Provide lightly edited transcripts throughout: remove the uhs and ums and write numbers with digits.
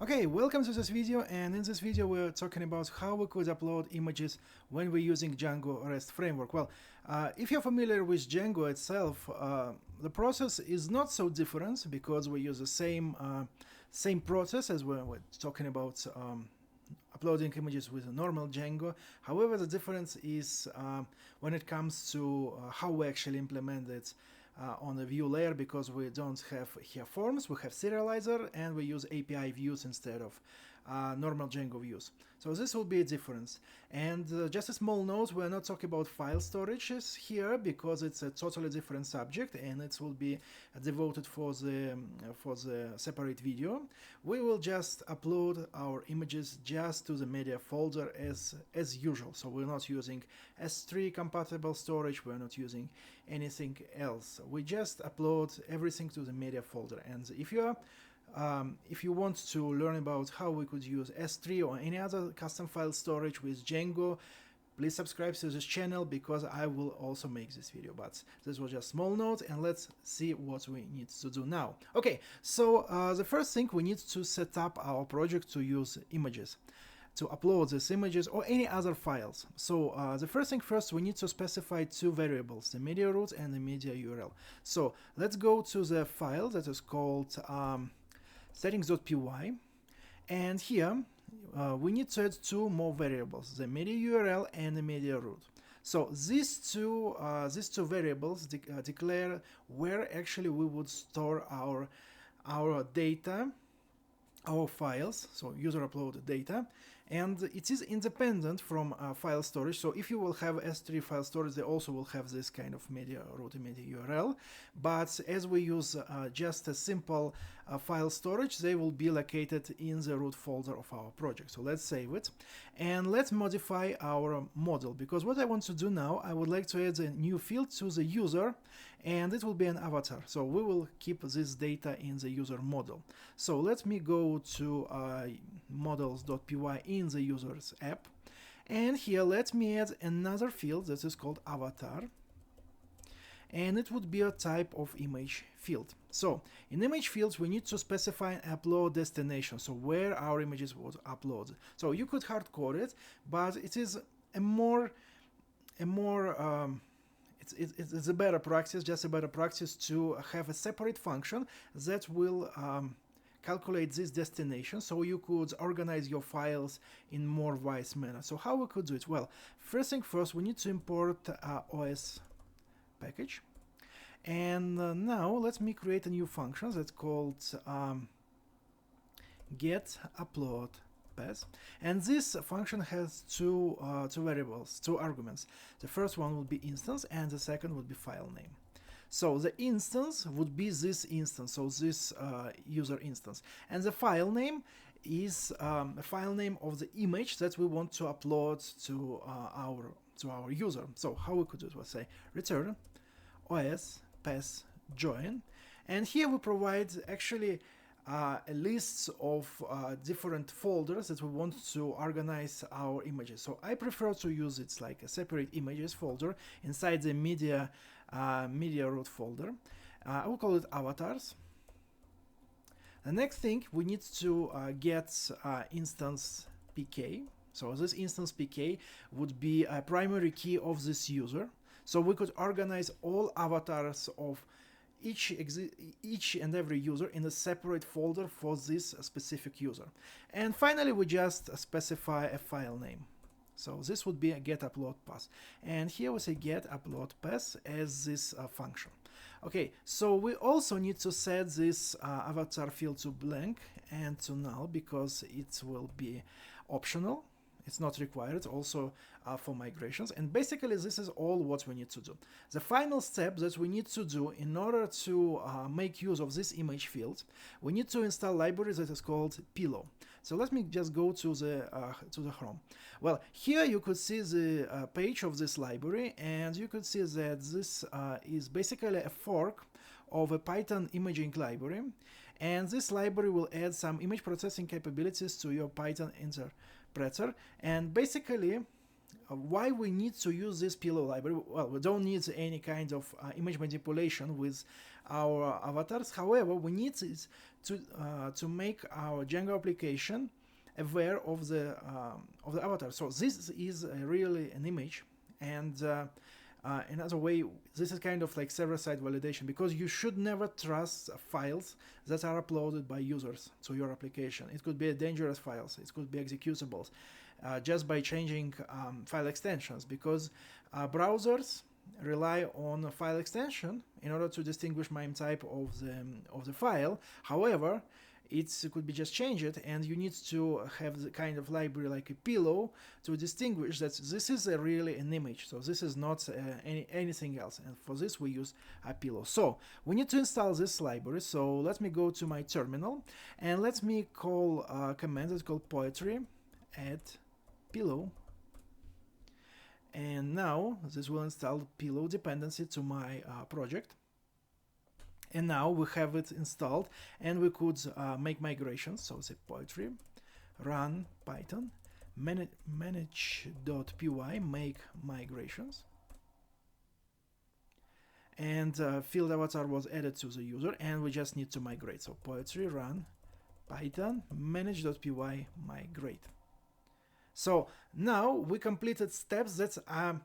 Okay, welcome to this video, and in this video we're talking about how we could upload images when we're using Django REST framework. Well, if you're familiar with Django itself, the process is not so different because we use the same process as we're talking about uploading images with a normal Django. However, the difference is when it comes to how we actually implement it on the view layer, because we don't have here forms, we have serializer, and we use API views instead of normal Django views. So this will be a difference. And just a small note, we're not talking about file storages here because it's a totally different subject, and it will be devoted for the separate video. We will just upload our images just to the media folder as usual. So we're not using S3 compatible storage, we're not using anything else. We just upload everything to the media folder. And if you want to learn about how we could use S3 or any other custom file storage with Django, please subscribe to this channel because I will also make this video. But this was just a small note, and let's see what we need to do now. Okay, so the first thing, we need to set up our project to use images, to upload these images or any other files. So the first thing first, we need to specify two variables, the media root and the media URL. So let's go to the file that is called settings.py, and here we need to add two more variables, the media URL and the media root. So these two variables declare where actually we would store our data, our files, so user uploaded data, and it is independent from file storage. So if you will have S3 file storage, they also will have this kind of media root and media URL, but as we use just a simple file storage, they will be located in the root folder of our project. So let's save it, and let's modify our model, because what I want to do now, I would like to add a new field to the user, and it will be an avatar. So we will keep this data in the user model. So let me go to models.py in the user's app, and here let me add another field that is called avatar, and it would be a type of image field. So in image fields, we need to specify an upload destination, so where our images would upload. So you could hard code it, but it is it's a better practice, just a better practice to have a separate function that will calculate this destination, so you could organize your files in more wise manner. So how we could do it? Well, first thing first, we need to import OS package, and now let me create a new function that's called get upload path, and this function has two variables, two arguments. The first one will be instance, and the second would be file name. So the instance would be this instance, so this user instance, and the file name is a file name of the image that we want to upload to our user. So how we could do it? We'll say return OS path join, and here we provide actually a list of different folders that we want to organize our images. So I prefer to use it like a separate images folder inside the media root folder. I will call it avatars. The next thing, we need to get instance pk. So this instance pk would be a primary key of this user. So we could organize all avatars of each and every user in a separate folder for this specific user. And finally, we just specify a file name. So this would be a get upload path, and here we say get upload path as this function. Okay, so we also need to set this avatar field to blank and to null, because it will be optional. It's not required also for migrations, and basically this is all what we need to do. The final step that we need to do in order to make use of this image field, we need to install library that is called Pillow. So let me just go to the Chrome. Well, here you could see the page of this library, and you could see that this is basically a fork of a Python imaging library, and this library will add some image processing capabilities to your Python interpreter. And basically, why we need to use this Pillow library? Well, we don't need any kind of image manipulation with our avatars. However, we need is to make our Django application aware of the avatar. So this is really an image, and another way, this is kind of like server-side validation, because you should never trust files that are uploaded by users to your application. It could be dangerous files, it could be executables, just by changing file extensions, because browsers rely on a file extension in order to distinguish MIME type of the file. However, it could be just change it, and you need to have the kind of library like a pillow to distinguish that this is really an image, so this is not anything else, and for this we use a pillow. So we need to install this library. So let me go to my terminal and let me call a command that's called poetry add pillow, and now this will install the pillow dependency to my project. And now we have it installed, and we could make migrations. So say poetry run python manage.py make migrations, and field avatar was added to the user, and we just need to migrate. So poetry run python manage.py migrate. So now we completed steps that are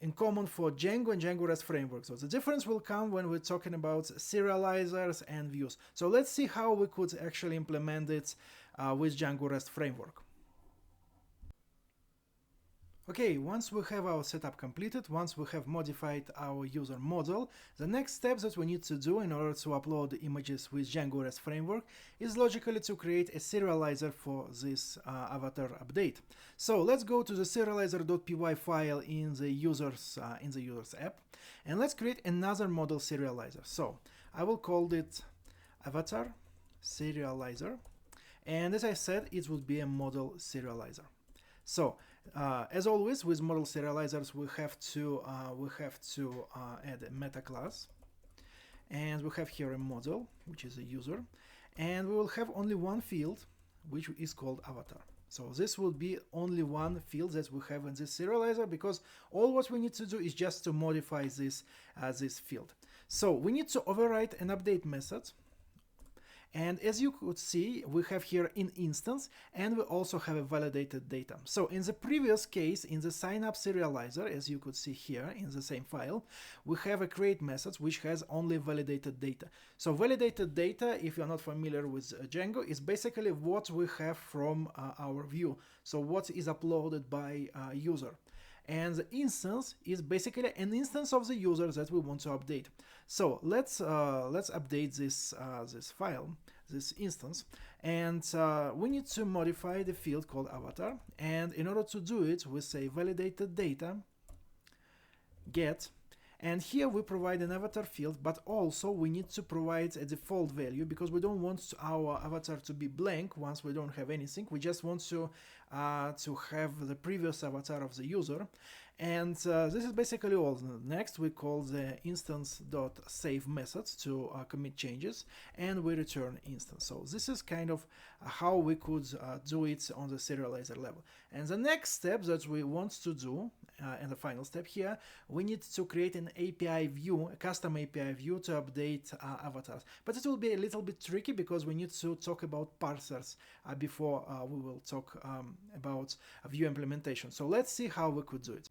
in common for Django and Django REST framework. So the difference will come when we're talking about serializers and views. So let's see how we could actually implement it with Django REST framework. Okay, once we have our setup completed, once we have modified our user model, the next step that we need to do in order to upload the images with Django REST framework is logically to create a serializer for this avatar update. So let's go to the serializer.py file in the users app, and let's create another model serializer. So I will call it AvatarSerializer, and as I said, it would be a model serializer. So as always with model serializers, we have to add a meta class, and we have here a model, which is a user, and we will have only one field, which is called avatar. So this will be only one field that we have in this serializer, because all what we need to do is just to modify this field. So we need to override an update method. And as you could see, we have here an instance, and we also have a validated data. So in the previous case, in the sign-up serializer, as you could see here in the same file, we have a create method which has only validated data. So validated data, if you're not familiar with Django, is basically what we have from our view. So what is uploaded by user. And the instance is basically an instance of the user that we want to update. So let's update this file, this instance, and we need to modify the field called avatar. And in order to do it, we say validated data get, and here we provide an avatar field, but also we need to provide a default value, because we don't want our avatar to be blank once we don't have anything. We just want to have the previous avatar of the user, and this is basically all. Next, we call the instance.save method to commit changes, and we return instance. So this is kind of how we could do it on the serializer level. And the next step that we want to do, and the final step here, we need to create an API view, a custom API view to update avatars. But it will be a little bit tricky, because we need to talk about parsers before we will talk about a view implementation. So let's see how we could do it.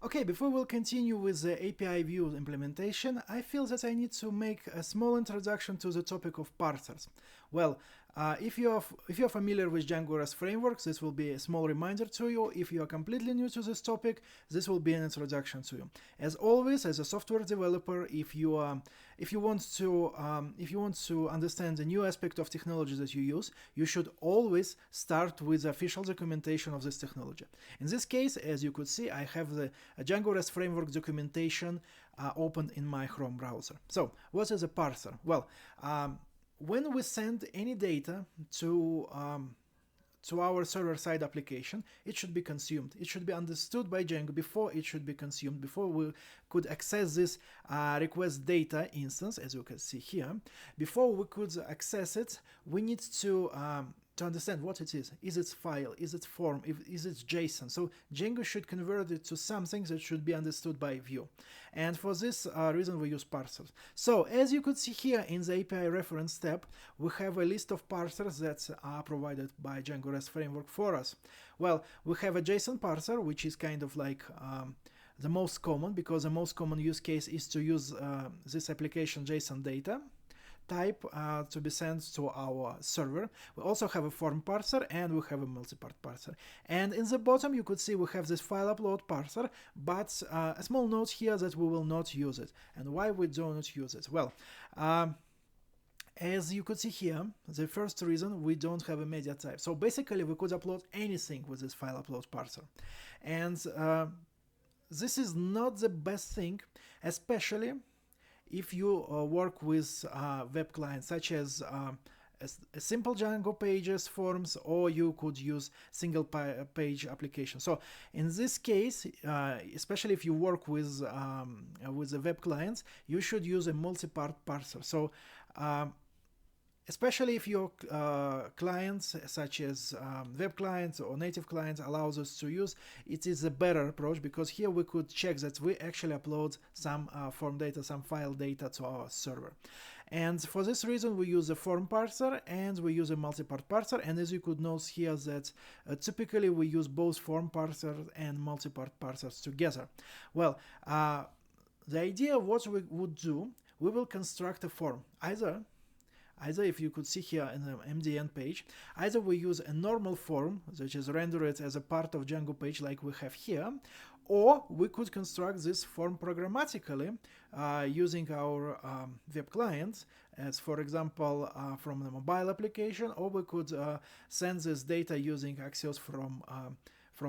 Okay, before we'll continue with the API view implementation, I feel that I need to make a small introduction to the topic of parsers. Well, if you're familiar with Django REST frameworks, this will be a small reminder to you. If you are completely new to this topic, this will be an introduction to you. As always, as a software developer, if you want to understand the new aspect of technology that you use, you should always start with the official documentation of this technology. In this case, as you could see, I have the Django REST framework documentation open in my Chrome browser. So, what is a parser? Well, when we send any data to our server-side application, it should be consumed. It should be understood by Django before it should be consumed, before we could access this request data instance, as you can see here. Before we could access it, we need to to understand what it is it file, is it form, is it JSON. So Django should convert it to something that should be understood by view. And for this reason we use parsers. So as you could see here in the API reference tab, we have a list of parsers that are provided by Django REST framework for us. Well, we have a JSON parser, which is kind of like the most common, because the most common use case is to use this application JSON data type to be sent to our server. We also have a form parser and we have a multi-part parser. And in the bottom you could see we have this file upload parser, but a small note here that we will not use it. And why we do not use it? Well, as you could see here, the first reason, we don't have a media type. So basically we could upload anything with this file upload parser. And this is not the best thing, especially if you work with web clients such as a simple Django pages, forms, or you could use single page application. So in this case, especially if you work with the web clients, you should use a multi-part parser. So especially if your clients such as web clients or native clients allows us to use, it is a better approach, because here we could check that we actually upload some form data, some file data to our server. And for this reason we use a form parser and we use a multi-part parser. And as you could note here that typically we use both form parsers and multi-part parsers together. Well, the idea of what we would do, we will construct a form. Either if you could see here in the MDN page, either we use a normal form that is rendered as a part of Django page like we have here, or we could construct this form programmatically using our web clients, as for example from the mobile application, or we could send this data using Axios from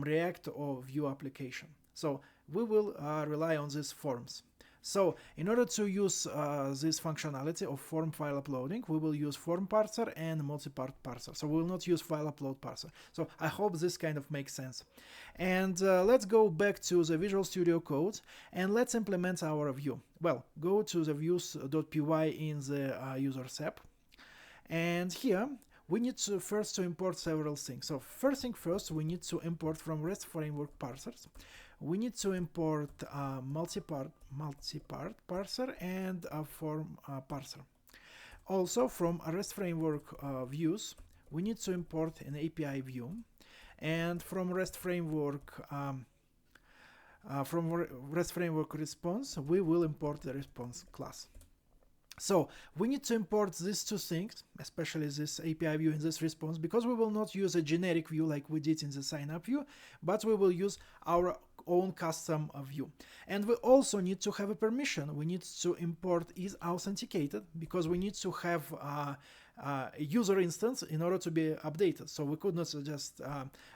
React or Vue application. So we will rely on these forms. So in order to use this functionality of form file uploading, we will use form parser and multi-part parser. So we will not use file upload parser. So I hope this kind of makes sense. And let's go back to the Visual Studio Code and let's implement our view. Well, go to the views.py in the users app. And here we need to first to import several things. So first thing first, we need to import from REST framework parsers. We need to import multi-part parser and a form parser. Also from a REST framework views, we need to import an API view, and from REST framework response, we will import the response class. So we need to import these two things, especially this API view and this response, because we will not use a generic view like we did in the sign up view, but we will use our own custom view. And we also need to have a permission. We need to import is authenticated, because we need to have a user instance in order to be updated. So we could not just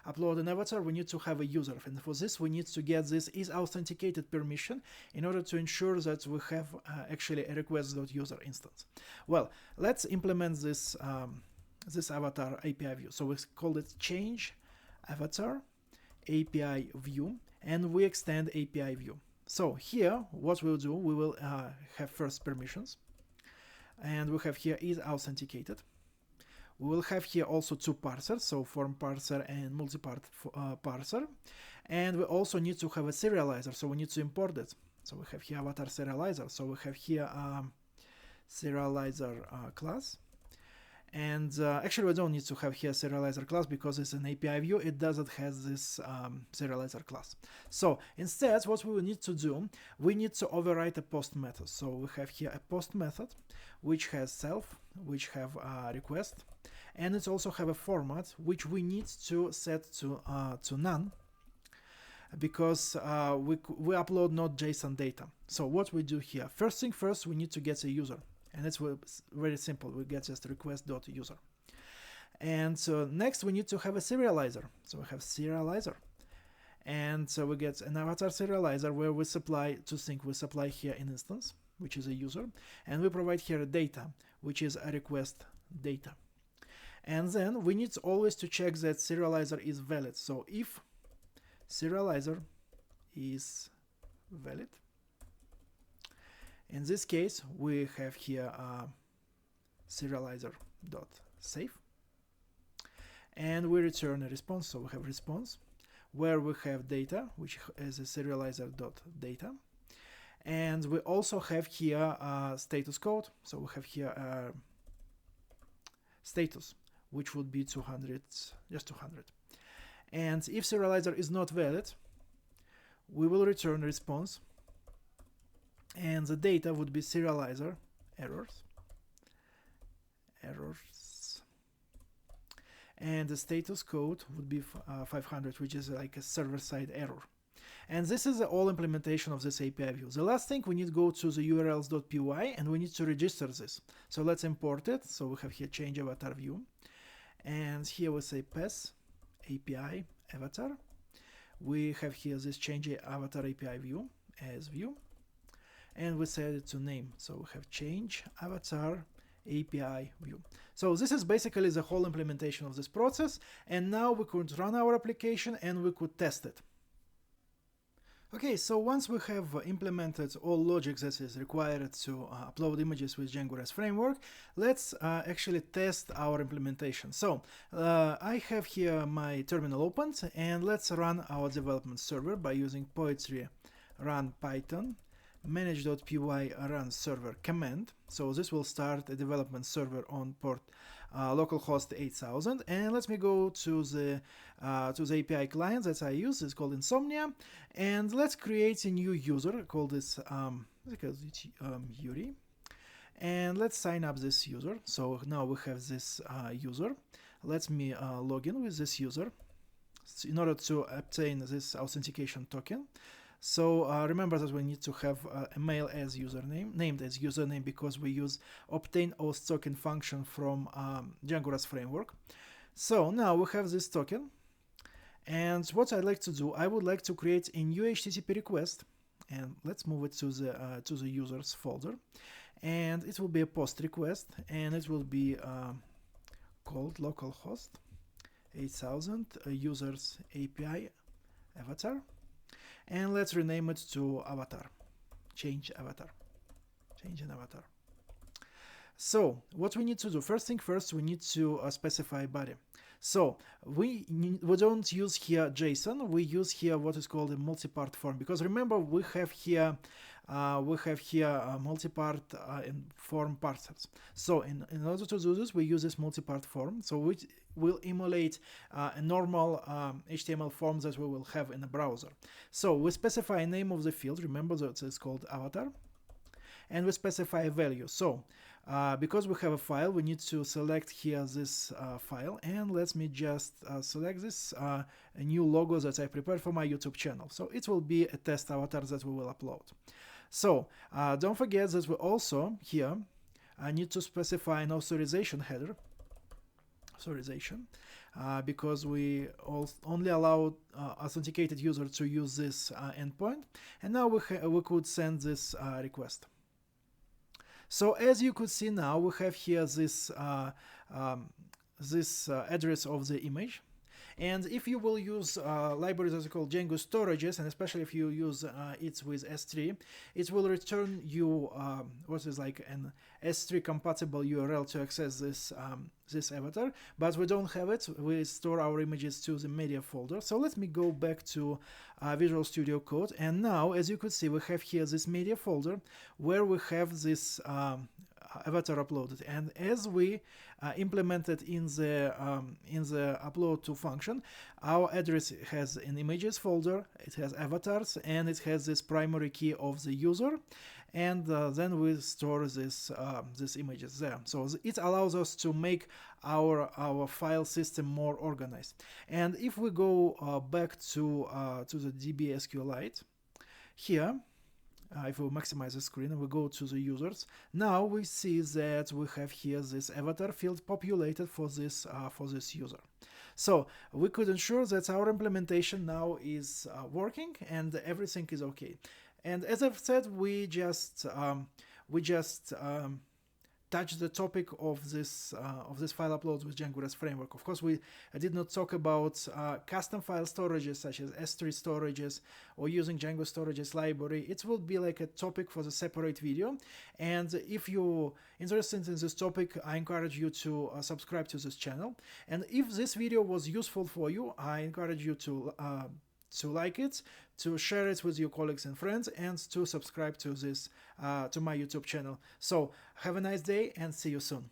upload an avatar, we need to have a user. And for this, we need to get this is authenticated permission in order to ensure that we have actually a request.user instance. Well, let's implement this, this avatar API view. So we called it ChangeAvatarAPIView, and we extend API view. So here, what we'll do, we will have first permissions. And we have here is authenticated. We will have here also two parsers, so form parser and multi-part parser. And we also need to have a serializer, so we need to import it. So we have here AvatarSerializer. So we have here serializer class. And actually we don't need to have here serializer class because it's an API view. It doesn't have this serializer class. So instead, what we will need to do, we need to override a post method. So we have here a post method, which has self, which have a request, and it also have a format, which we need to set to none, because we upload not JSON data. So what we do here, first thing first, we need to get a user. And it's very simple. We get just request.user. And so next we need to have a serializer. So we have serializer. And so we get an avatar serializer where we supply two things. We supply here an instance, which is a user. And we provide here a data, which is a request data. And then we need always to check that serializer is valid. So if serializer is valid, in this case, we have here serializer.save. and we return a response. So we have response where we have data, which is a serializer.data, and we also have here status code. So we have here status, which would be 200, just 200. And if serializer is not valid, we will return a response, and the data would be serializer errors, and the status code would be 500, which is like a server-side error. And this is the all implementation of this API view. The last thing, we need to go to the urls.py and we need to register this. So let's import it. So we have here ChangeAvatarAPIView, and here we say pass API avatar. We have here this ChangeAvatarAPIView as view, and we set it to name. So we have ChangeAvatarAPIView. So this is basically the whole implementation of this process, and now we could run our application and we could test it. Okay, so once we have implemented all logic that is required to upload images with Django REST framework, let's actually test our implementation. So I have here my terminal opened, and let's run our development server by using poetry run python manage.py run server command. So this will start a development server on port localhost 8000, and let me go to the API client that I use. It's called Insomnia, and let's create a new user. Call this because it's Yuri, and let's sign up this user. So now we have this user. Let me log in with this user in order to obtain this authentication token. So remember that we need to have a mail as username, named as username, because we use obtain auth token function from Django REST framework. So now we have this token, and what I'd like to do, I would like to create a new HTTP request, and let's move it to the users folder, and it will be a post request, and it will be called localhost 8000 users API avatar. And let's rename it to avatar, change avatar. So what we need to do, first thing first, we need to specify body. So we don't use here JSON, we use here what is called a multi-part form, because remember we have here multi-part form parsers. So in order to do this, we use this multi-part form. So we will emulate a normal HTML form that we will have in a browser. So we specify a name of the field. Remember that it's called avatar, and we specify a value. So because we have a file, we need to select here this file, and let me just select this a new logo that I prepared for my YouTube channel. So it will be a test avatar that we will upload. So don't forget that we also here need to specify an authorization header, because we only allow authenticated user to use this endpoint, and now we could send this request. So as you could see now, we have here this address of the image. And if you will use libraries that are called Django storages, and especially if you use it with S3, it will return you what is like an S3 compatible URL to access this this avatar, but we don't have it. We store our images to the media folder. So let me go back to Visual Studio Code, and now as you could see, we have here this media folder where we have this avatar uploaded, and as we implemented in the upload to function, our address has an images folder, it has avatars, and it has this primary key of the user, and then we store this these images there. So it allows us to make our file system more organized. And if we go back to the DB SQLite here, if we maximize the screen and we go to the users, now we see that we have here this avatar field populated for this user. So we could ensure that our implementation now is working and everything is okay. And as I've said, we just touch the topic of this file uploads with Django REST framework. Of course, I did not talk about custom file storages such as S3 storages or using Django storages library. It will be like a topic for the separate video. And if you're interested in this topic, I encourage you to subscribe to this channel. And if this video was useful for you, I encourage you to like it, to share it with your colleagues and friends, and to subscribe to this to my YouTube channel. So have a nice day and see you soon.